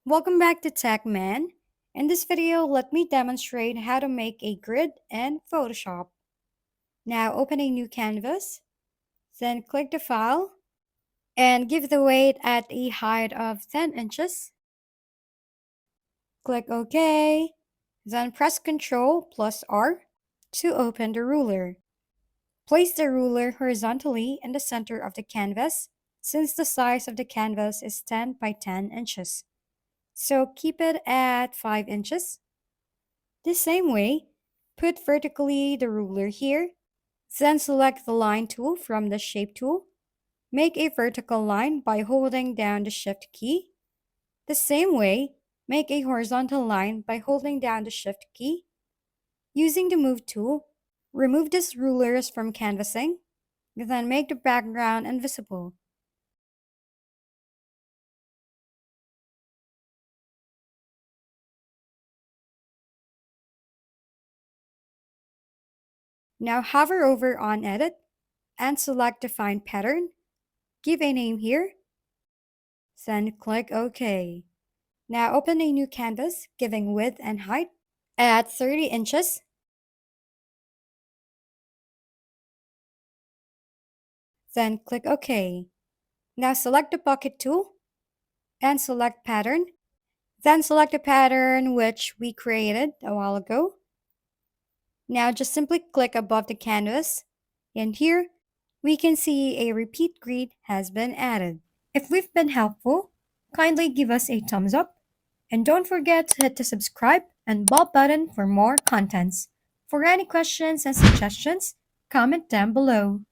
Welcome back to TechMan. In this video, let me demonstrate how to make a grid in Photoshop. Now open a new canvas, then click the file, and give the weight at a height of 10 inches. Click OK, then press Ctrl plus R to open the ruler. Place the ruler horizontally in the center of the canvas since the size of the canvas is 10 by 10 inches. So keep it at 5 inches. The same way, put vertically the ruler here, then select the line tool from the shape tool. Make a vertical line by holding down the shift key. The same way, make a horizontal line by holding down the shift key. Using the move tool, remove these rulers from canvassing, then make the background invisible. Now hover over on Edit and select Define Pattern. Give a name here, then click OK. Now open a new canvas, giving width and height at 30 inches. Then click OK. Now select the bucket tool and select pattern. Then select the pattern which we created a while ago. Now just simply click above the canvas, and here we can see a repeat grid has been added. If we've been helpful, kindly give us a thumbs up, and don't forget to hit the subscribe and bell button for more contents. For any questions and suggestions, comment down below.